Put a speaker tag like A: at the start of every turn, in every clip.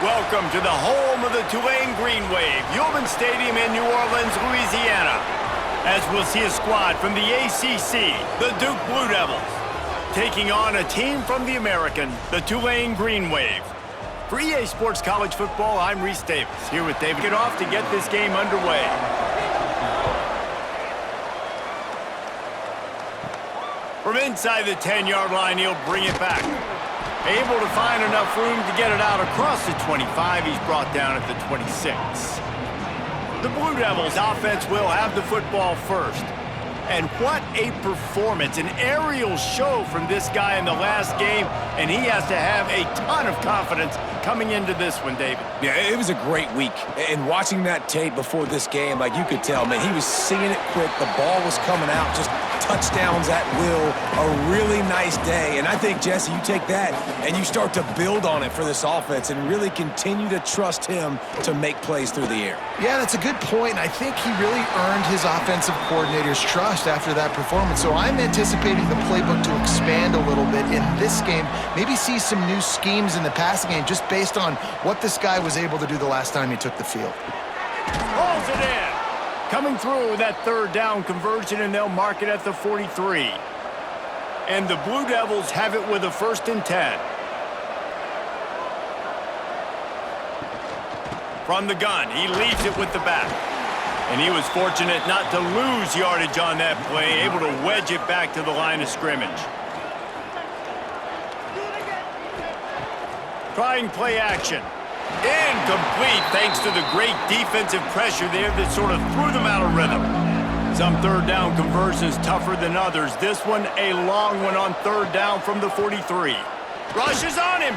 A: Welcome to the home of the Tulane Green Wave, Yulman Stadium in New Orleans, Louisiana. As we'll see a squad from the ACC, the Duke Blue Devils, taking on a team from the American, the Tulane Green Wave. For EA Sports College Football, I'm Reese Davis, here with David. Get off to get this game underway. From inside the 10-yard line, he'll bring it back. Able to find enough room to get it out across the 25. He's brought down at the 26. The Blue Devils offense will have the football first. And what a performance, an aerial show from this guy in the last game, and he has to have a ton of confidence coming into this one, David.
B: Yeah, it was a great week. And watching that tape before this game, like you could tell, man, he was seeing it quick. The ball was coming out, just touchdowns at will. A really nice day. And I think, Jesse, you take that and you start to build on it for this offense and really continue to trust him to make plays through the air.
C: Yeah, that's a good point. I think he really earned his offensive coordinator's trust after that performance. So I'm anticipating the playbook to expand a little bit in this game. Maybe see some new schemes in the passing game just based on what this guy was able to do the last time he took the field.
A: Pulls it in. Coming through with that third down conversion, and they'll mark it at the 43. And the Blue Devils have it with a 1st and 10. From the gun, he leaves it with the back. And he was fortunate not to lose yardage on that play, able to wedge it back to the line of scrimmage. Trying play action. Incomplete thanks to the great defensive pressure there that sort of threw them out of rhythm. Some third down conversions tougher than others. This one a long one on third down from the 43. Rushes on him.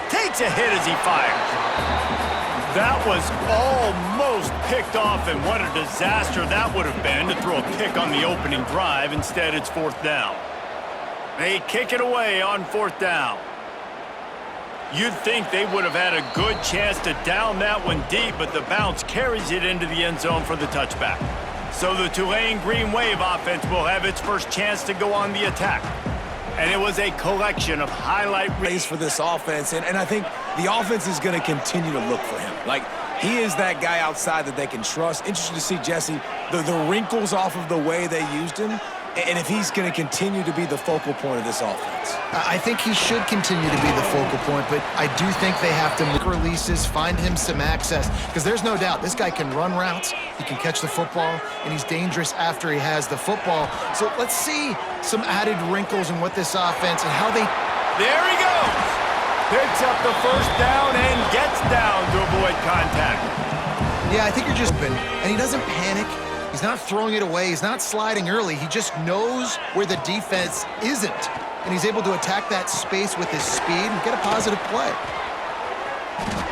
A: Takes a hit as he fires. That was almost picked off, and what a disaster that would have been to throw a pick on the opening drive. Instead, it's 4th down. They kick it away on 4th down. You'd think they would have had a good chance to down that one deep, but the bounce carries it into the end zone for the touchback. So the Tulane Green Wave offense will have its first chance to go on the attack. And it was a collection of highlight
B: plays for this offense, and I think the offense is going to continue to look for him. Like, he is that guy outside that they can trust. Interesting to see, Jesse, the wrinkles off of the way they used him, and if he's going to continue to be the focal point of this offense.
C: I think he should continue to be the focal point, but I do think they have to make releases, find him some access, because there's no doubt this guy can run routes, he can catch the football, and he's dangerous after he has the football. So let's see some added wrinkles in what this offense and how they...
A: There he goes! Picks up the 1st down and gets down to avoid contact.
C: Yeah, I think you're just open, and he doesn't panic. He's not throwing it away. He's not sliding early. He just knows where the defense isn't. And he's able to attack that space with his speed and get a positive play.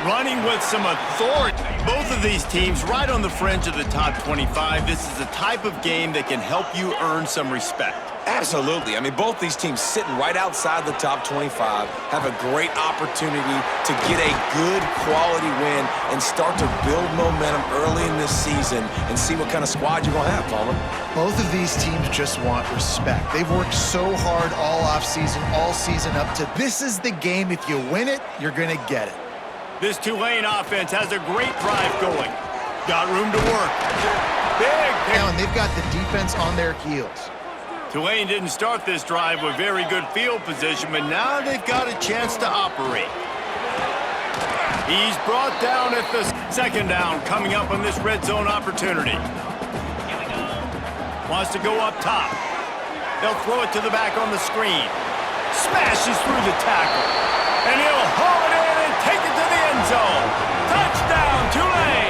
A: Running with some authority. Both of these teams right on the fringe of the top 25. This is the type of game that can help you earn some respect.
B: Absolutely. I mean, both these teams sitting right outside the top 25 have a great opportunity to get a good quality win and start to build momentum early in this season and see what kind of squad you're going to have, Palmer.
C: Both of these teams just want respect. They've worked so hard all offseason, all season up to this is the game. If you win it, you're going to get it.
A: This Tulane offense has a great drive going. Got room to work. Big.
C: Now, and they've got the defense on their heels.
A: Tulane didn't start this drive with very good field position, but now they've got a chance to operate. He's brought down at the 2nd down, coming up on this red zone opportunity. Wants to go up top. They'll throw it to the back on the screen. Smashes through the tackle. And he'll haul it in and take it to the end zone. Touchdown, Tulane!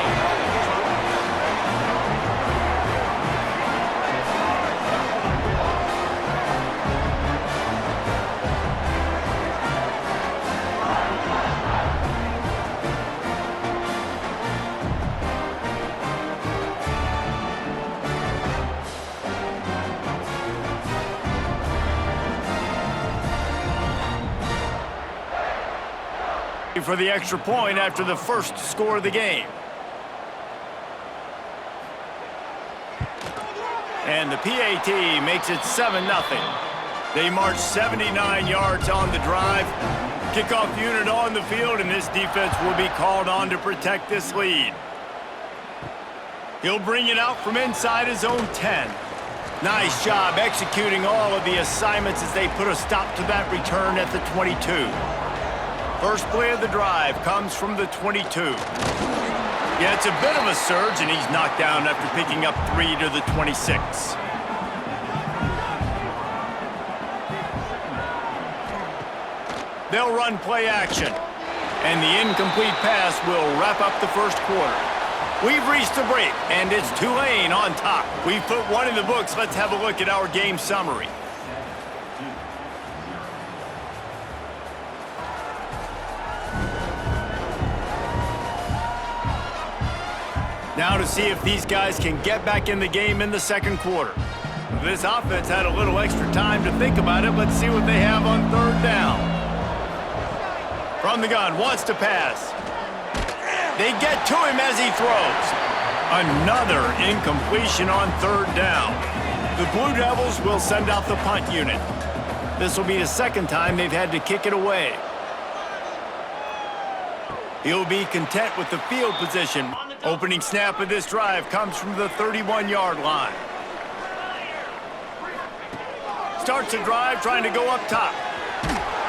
A: For the extra point after the first score of the game. And the PAT makes it 7-0. They march 79 yards on the drive. Kickoff unit on the field, and this defense will be called on to protect this lead. He'll bring it out from inside his own 10. Nice job executing all of the assignments as they put a stop to that return at the 22. First play of the drive comes from the 22. Yeah, it's a bit of a surge, and he's knocked down after picking up 3 to the 26. They'll run play action, and the incomplete pass will wrap up the first quarter. We've reached the break, and it's Tulane on top. We've put one in the books. Let's have a look at our game summary. Now to see if these guys can get back in the game in the second quarter. This offense had a little extra time to think about it. Let's see what they have on third down. From the gun, wants to pass. They get to him as he throws. Another incompletion on third down. The Blue Devils will send out the punt unit. This will be the second time they've had to kick it away. He'll be content with the field position. Opening snap of this drive comes from the 31-yard line. Starts the drive trying to go up top.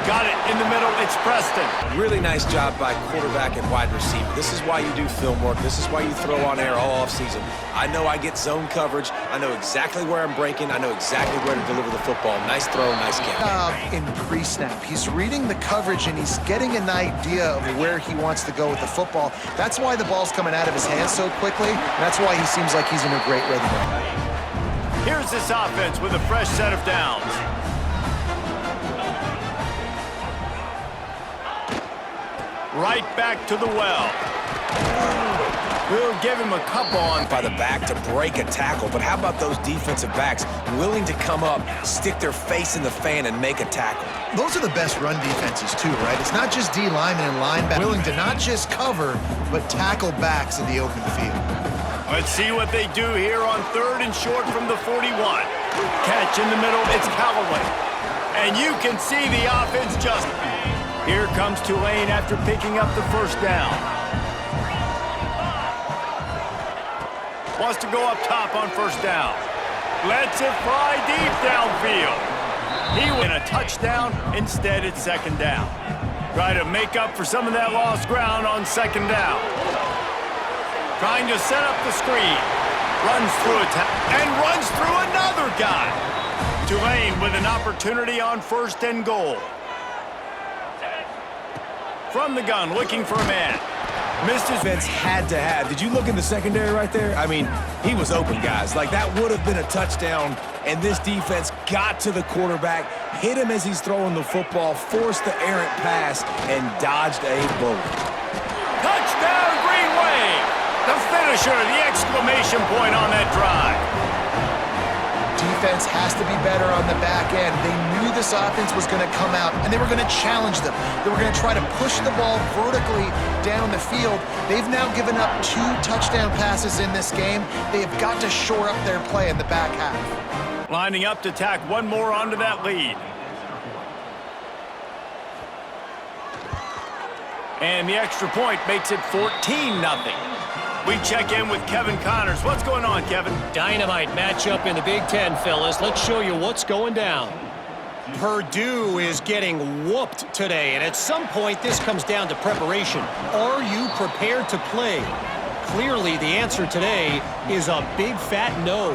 A: Got it in the middle. It's Preston.
B: Really nice job by quarterback and wide receiver. This is why you do film work. This is why you throw on air all offseason. I know I get zone coverage. I know exactly where I'm breaking. I know exactly where to deliver the football. Nice throw, nice catch.
C: In pre-snap, he's reading the coverage and he's getting an idea of where he wants to go with the football. That's why the ball's coming out of his hands so quickly. That's why he seems like he's in a great rhythm.
A: Here's this offense with a fresh set of downs. Right back to the well. We'll give him a couple on
B: by the back to break a tackle, but how about those defensive backs willing to come up, stick their face in the fan, and make a tackle?
C: Those are the best run defenses too, right? It's not just D linemen and linebackers willing to not just cover, but tackle backs in the open field.
A: Let's see what they do here on third and short from the 41. Catch in the middle, it's Callaway. And you can see the offense just... Here comes Tulane after picking up the first down. Wants to go up top on first down. Lets it fly deep downfield. He win a touchdown. Instead, it's second down. Try to make up for some of that lost ground on second down. Trying to set up the screen. Runs through a and runs through another guy. Tulane with an opportunity on first and goal. From the gun, looking for a man.
B: Missed his defense had to have. Did you look in the secondary right there? I mean, he was open, guys. Like, that would have been a touchdown, and this defense got to the quarterback, hit him as he's throwing the football, forced the errant pass, and dodged a bullet.
A: Touchdown, Green Wave! The finisher, the exclamation point on that drive.
C: Defense has to be better on the back end. They knew this offense was going to come out, and they were going to challenge them. They were going to try to push the ball vertically down the field. They've now given up 2 touchdown passes in this game. They have got to shore up their play in the back half.
A: Lining up to tack one more onto that lead. And the extra point makes it 14-0. We check in with Kevin Connors. What's going on, Kevin?
D: Dynamite matchup in the Big Ten, fellas. Let's show you what's going down. Purdue is getting whooped today, and at some point this comes down to preparation. Are you prepared to play? Clearly the answer today is a big fat no.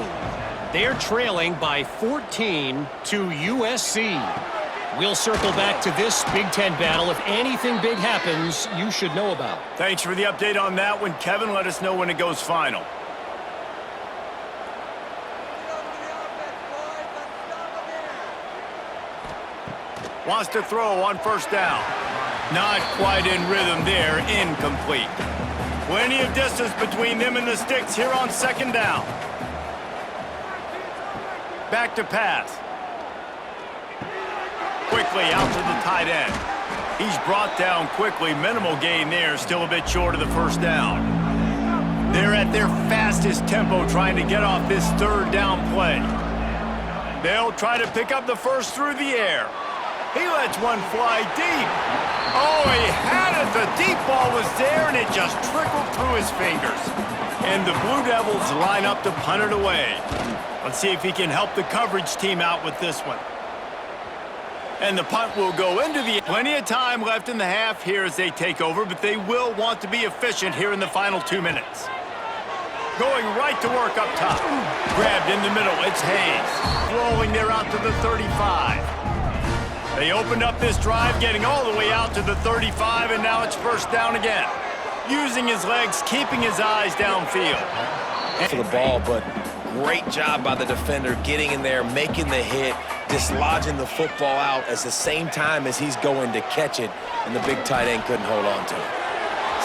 D: They're trailing by 14 to USC. We'll circle back to this Big Ten battle. If anything big happens, you should know about.
A: Thanks for the update on that one, Kevin. Let us know when it goes final. Wants to throw on first down. Not quite in rhythm there. Incomplete. Plenty of distance between them and the sticks here on second down. Back to pass. Quickly out to the tight end. He's brought down quickly. Minimal gain there. Still a bit short of the first down. They're at their fastest tempo trying to get off this third down play. They'll try to pick up the first through the air. He lets one fly deep. Oh, he had it. The deep ball was there, and it just trickled through his fingers. And the Blue Devils line up to punt it away. Let's see if he can help the coverage team out with this one. And the punt will go into the... Plenty of time left in the half here as they take over, but they will want to be efficient here in the final 2 minutes. Going right to work up top. Grabbed in the middle, it's Hayes. Rolling there out to the 35. They opened up this drive, getting all the way out to the 35, and now it's first down again. Using his legs, keeping his eyes downfield.
B: For the ball, but great job by the defender getting in there, making the hit, dislodging the football out at the same time as he's going to catch it, and the big tight end couldn't hold on to it.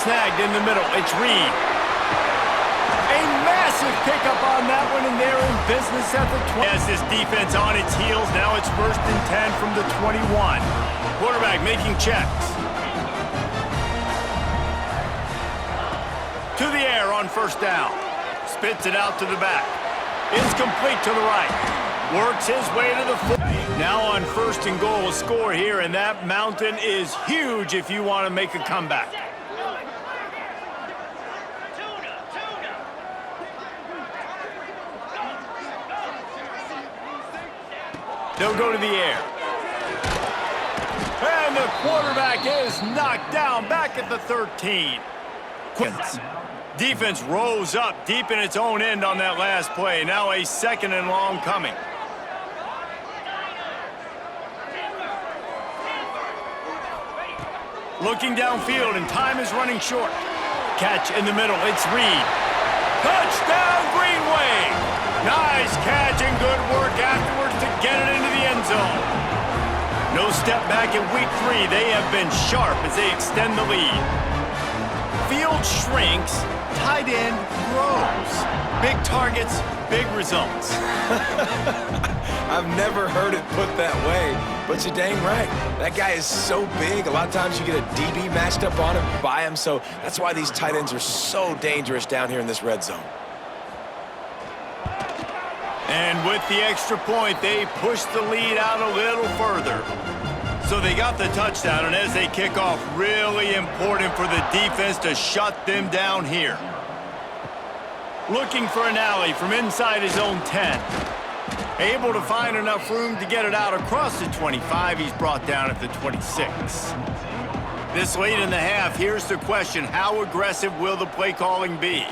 A: Snagged in the middle, it's Reed. A massive pickup on that one, and they're in business at the 20. As this defense on its heels, now it's 1st and 10 from the 21. Quarterback making checks. To the air on first down. Spits it out to the back. It's complete to the right. Works his way to the foot. Now on 1st and goal, a score here, and that mountain is huge if you want to make a comeback. They'll go to the air. And the quarterback is knocked down back at the 13. Defense rose up deep in its own end on that last play. Now a 2nd and long coming. Looking downfield, and time is running short. Catch in the middle, it's Reed. Touchdown, Greenway! Nice catch and good work afterwards to get it into the end zone. No step back in week 3. They have been sharp as they extend the lead. Field shrinks, tight end grows. Big targets, big results.
B: I've never heard it put that way, but you're dang right. That guy is so big. A lot of times you get a DB matched up on him by him, so that's why these tight ends are so dangerous down here in this red zone.
A: And with the extra point, they push the lead out a little further. So they got the touchdown, and as they kick off, really important for the defense to shut them down here. Looking for an alley from inside his own 10. Able to find enough room to get it out across the 25. He's brought down at the 26. This late in the half, here's the question. How aggressive will the play calling be?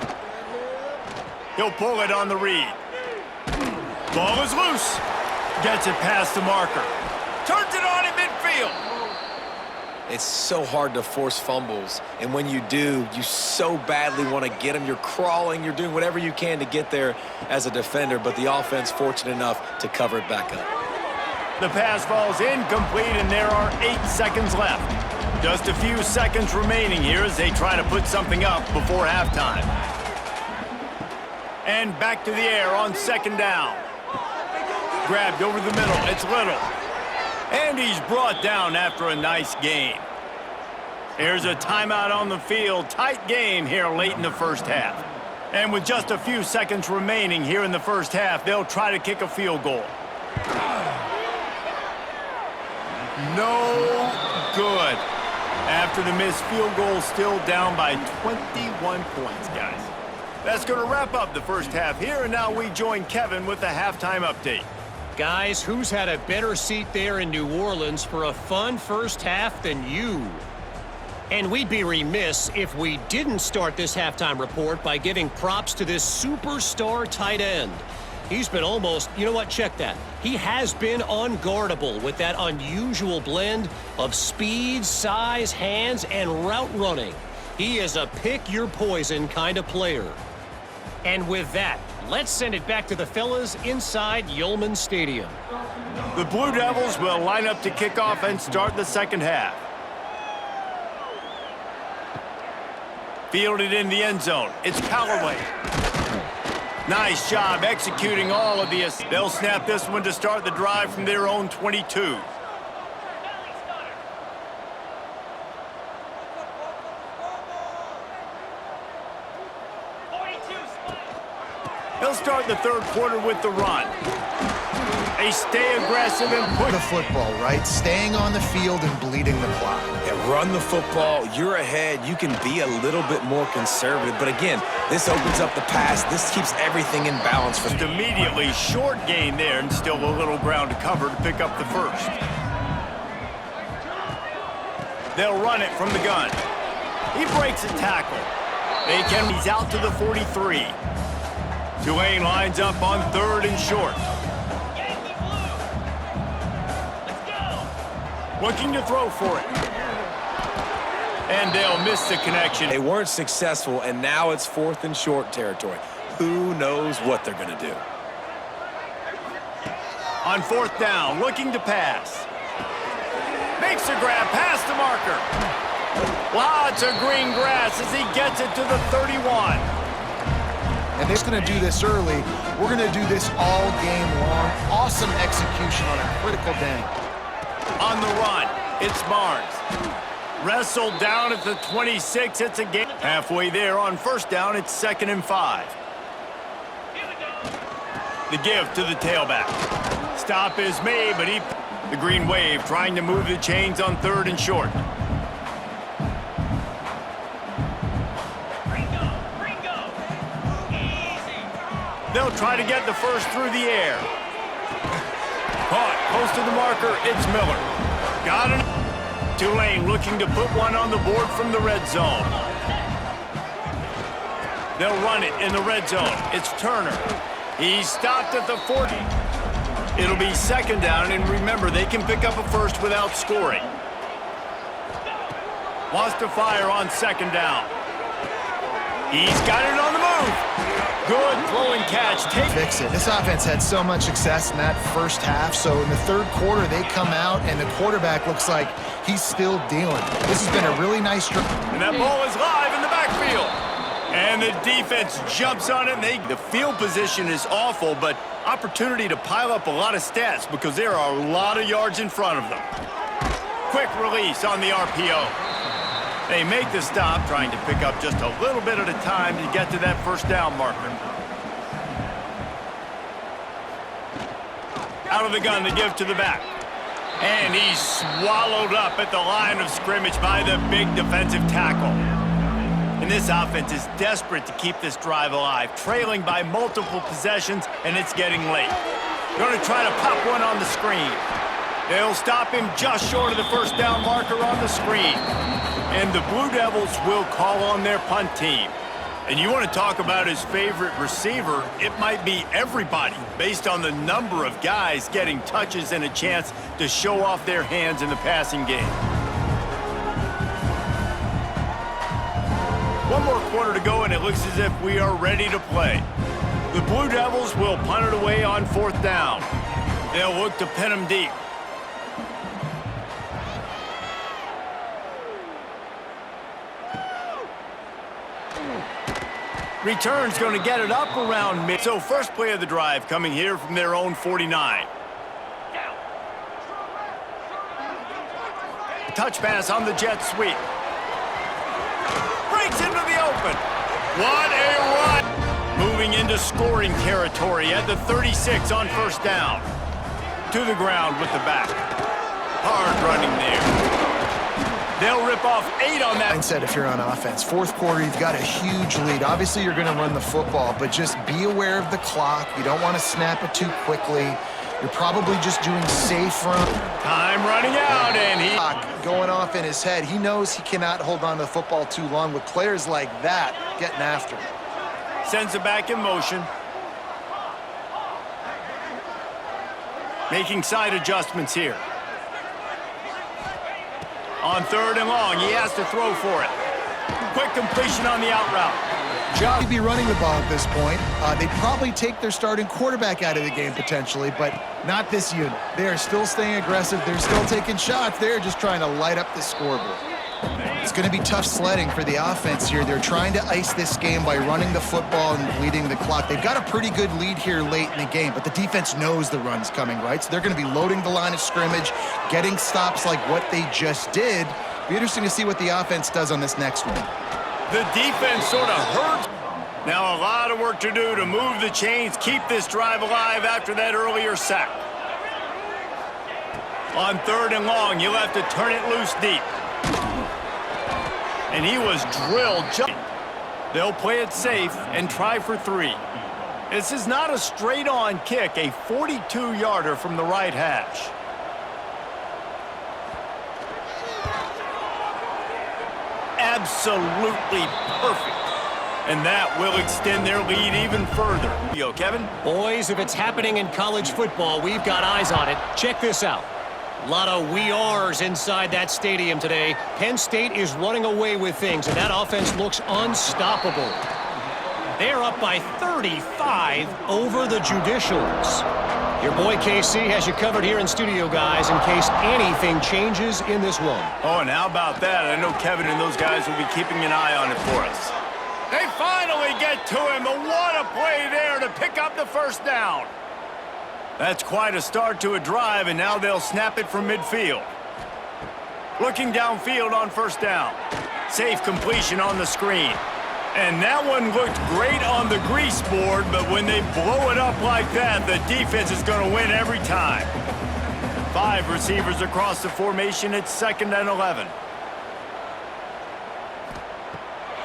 A: He'll pull it on the read. Ball is loose. Gets it past the marker. Turns it on in midfield.
B: It's so hard to force fumbles, and when you do, you so badly want to get them. You're crawling, you're doing whatever you can to get there as a defender, but the offense fortunate enough to cover it back up.
A: The pass falls incomplete, and there are 8 seconds left. Just a few seconds remaining here as they try to put something up before halftime. And back to the air on 2nd down. Grabbed over the middle, it's Little. And he's brought down after a nice gain. Here's a timeout on the field. Tight game here late in the first half. And with just a few seconds remaining here in the first half, they'll try to kick a field goal. No good. After the missed field goal, still down by 21 points, guys. That's going to wrap up the first half here, and now we join Kevin with the halftime update.
D: Guys, who's had a better seat there in New Orleans for a fun first half than you? And we'd be remiss if we didn't start this halftime report by giving props to this superstar tight end. He's been almost, you know what, check that. He has been unguardable with that unusual blend of speed, size, hands, and route running. He is a pick-your-poison kind of player. And with that, let's send it back to the fellas inside Yulman Stadium.
A: The Blue Devils will line up to kick off and start the second half. Fielded in the end zone. It's Callaway. Nice job executing all of the... They'll snap this one to start the drive from their own 22. They'll start the third quarter with the run. They stay aggressive and push
C: The football, right? Staying on the field and bleeding the clock.
B: Yeah, run the football. You're ahead. You can be a little bit more conservative. But again, this opens up the pass. This keeps everything in balance for
A: Just immediately short gain there and still a little ground to cover to pick up the first. They'll run it from the gun. He breaks a tackle. He's out to the 43. Tulane lines up on 3rd and short. Looking to throw for it. And they'll miss the connection.
B: They weren't successful, and now it's 4th and short territory. Who knows what they're going to do?
A: On 4th down, looking to pass. Makes a grab past the marker. Lots of green grass as he gets it to the 31.
C: And they're going to do this early. We're going to do this all game long. Awesome execution on a critical down.
A: On the run, it's Barnes. Wrestled down at the 26, it's a gain. Halfway there on 1st down, it's 2nd and 5. The give to the tailback. Stop is made, but the green wave trying to move the chains on 3rd and short. They'll try to get the first through the air. Caught close to the marker, it's Miller. Got it. Tulane looking to put one on the board from the red zone. They'll run it in the red zone. It's Turner. He's stopped at the 40. It'll be 2nd down, and remember, they can pick up a first without scoring. Wants to fire on 2nd down. He's got it on the move. Good throw and catch.
C: Fix it. This offense had so much success in that first half, so in the 3rd quarter, they come out, and the quarterback looks like he's still dealing. This has been a really nice drive.
A: And that ball is live in the backfield. And the defense jumps on it. And the field position is awful, but opportunity to pile up a lot of stats because there are a lot of yards in front of them. Quick release on the RPO. They make the stop, trying to pick up just a little bit at a time to get to that 1st down marker. Out of the gun, the give to the back. And he's swallowed up at the line of scrimmage by the big defensive tackle. And this offense is desperate to keep this drive alive, trailing by multiple possessions, and it's getting late. Going to try to pop one on the screen. They'll stop him just short of the 1st down marker on the screen. And the Blue Devils will call on their punt team. And you want to talk about his favorite receiver, it might be everybody, based on the number of guys getting touches and a chance to show off their hands in the passing game. One more quarter to go, and it looks as if we are ready to play. The Blue Devils will punt it away on 4th down. They'll look to pin him deep. Return's going to get it up around mid. So first play of the drive coming here from their own 49. Touch pass on the jet sweep. Breaks into the open. What a run. Moving into scoring territory at the 36 on 1st down. To the ground with the back. Hard running there. They'll rip off 8 on that.
C: Mindset if you're on offense. 4th quarter, you've got a huge lead. Obviously, you're going to run the football, but just be aware of the clock. You don't want to snap it too quickly. You're probably just doing safe run.
A: Time running out, and he
C: going off in his head. He knows he cannot hold on to the football too long with players like that getting after him.
A: sends it back in motion. Making side adjustments here. On 3rd and long, he has to throw for it. Quick completion on the out route.
C: Job to be running the ball at this point. They'd probably take their starting quarterback out of the game potentially, but not this unit. They are still staying aggressive. They're still taking shots. They're just trying to light up the scoreboard. It's going to be tough sledding for the offense here. They're trying to ice this game by running the football and bleeding the clock. They've got a pretty good lead here late in the game, but the defense knows the run's coming, right? So they're going to be loading the line of scrimmage, getting stops like what they just did. Be interesting to see what the offense does on this next one.
A: The defense sort of hurt. Now a lot of work to do to move the chains, keep this drive alive after that earlier sack. On 3rd and long, you'll have to turn it loose deep. And he was drilled. They'll play it safe and try for 3. This is not a straight-on kick, a 42-yarder from the right hash. Absolutely perfect. And that will extend their lead even further. Yo, Kevin?
D: Boys, if it's happening in college football, we've got eyes on it. Check this out. A lot of we ares inside that stadium today. Penn State is running away with things, and that offense looks unstoppable. They're up by 35 over the Judicials. Your boy KC has you covered here in studio, guys, in case anything changes in this one.
A: Oh, and how about that? I know Kevin and those guys will be keeping an eye on it for us. They finally get to him. And what a play there to pick up the first down. That's quite a start to a drive, and now they'll snap it from midfield. Looking downfield on 1st down. Safe completion on the screen. And that one looked great on the grease board, but when they blow it up like that, the defense is going to win every time. 5 receivers across the formation. It's 2nd and 11.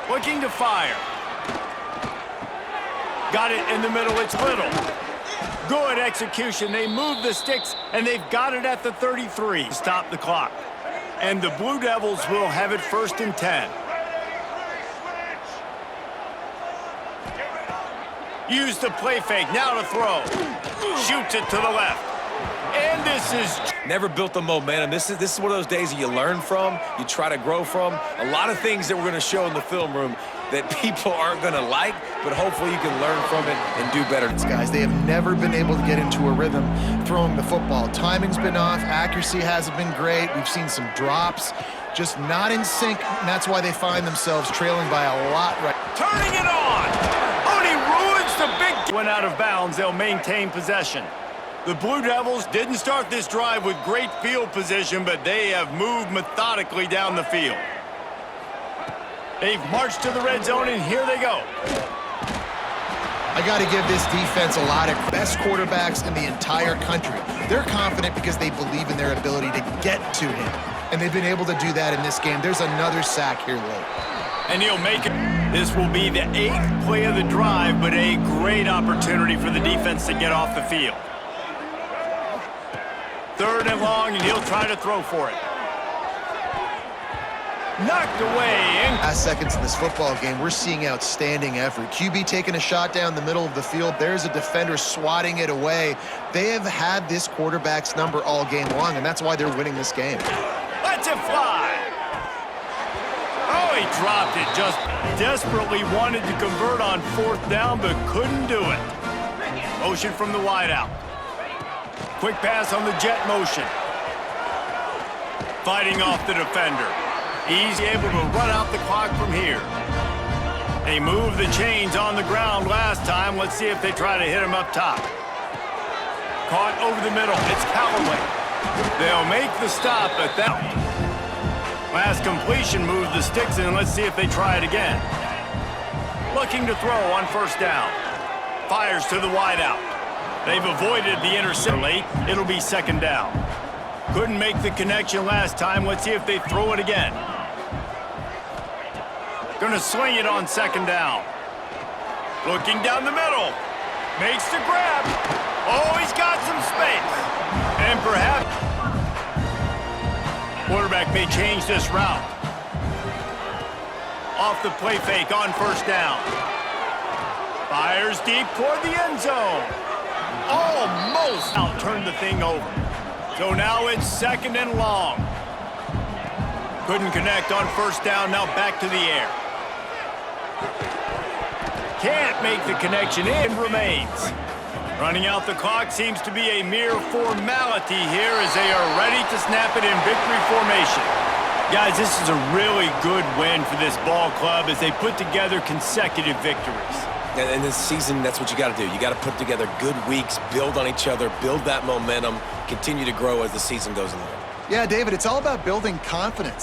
A: Looking to fire. Got it in the middle. It's Little. Good execution. They move the sticks, and they've got it at the 33. Stop the clock. And the Blue Devils will have it 1st and 10. Use the play fake. Now to throw. Shoots it to the left. And this is...
B: Never built the momentum. This is one of those days that you learn from, you try to grow from. A lot of things that we're going to show in the film room that people aren't going to like, but hopefully you can learn from it and do better.
C: Guys, they have never been able to get into a rhythm throwing the football. Timing's been off. Accuracy hasn't been great. We've seen some drops. Just not in sync, and that's why they find themselves trailing by a lot right.
A: Turning it on! Only ruins the big... Went out of bounds. They'll maintain possession. The Blue Devils didn't start this drive with great field position, but they have moved methodically down the field. They've marched to the red zone, and here they go.
C: I got to give this defense a lot of best quarterbacks in the entire country. They're confident because they believe in their ability to get to him, and they've been able to do that in this game. There's another sack here late.
A: And he'll make it. This will be the 8th play of the drive, but a great opportunity for the defense to get off the field. 3rd and long, and he'll try to throw for it. Knocked away.
C: Last seconds of this football game, we're seeing outstanding effort. QB taking a shot down the middle of the field. There's a defender swatting it away. They have had this quarterback's number all game long, and that's why they're winning this game.
A: Let's it fly. Oh, he dropped it. Just desperately wanted to convert on 4th down, but couldn't do it. Motion from the wideout. Quick pass on the jet motion. Fighting off the defender. He's able to run out the clock from here. They moved the chains on the ground last time. Let's see if they try to hit him up top. Caught over the middle. It's Callaway. They'll make the stop at that. Last completion moved the sticks in. Let's see if they try it again. Looking to throw on 1st down. Fires to the wideout. They've avoided the interception late. It'll be 2nd down. Couldn't make the connection last time. Let's see if they throw it again. Gonna swing it on 2nd down. Looking down the middle. Makes the grab. Oh, he's got some space. And perhaps quarterback may change this route. Off the play fake on 1st down. Fires deep toward the end zone. Almost turned the thing over. So now it's 2nd and long. Couldn't connect on 1st down. Now back to the air. Can't make the connection. In remains. Running out the clock seems to be a mere formality here as they are ready to snap it in victory formation. Guys, this is a really good win for this ball club as they put together consecutive victories.
B: And this season, that's what you got to do. You got to put together good weeks, build on each other, build that momentum, continue to grow as the season goes along.
C: Yeah, David, it's all about building confidence.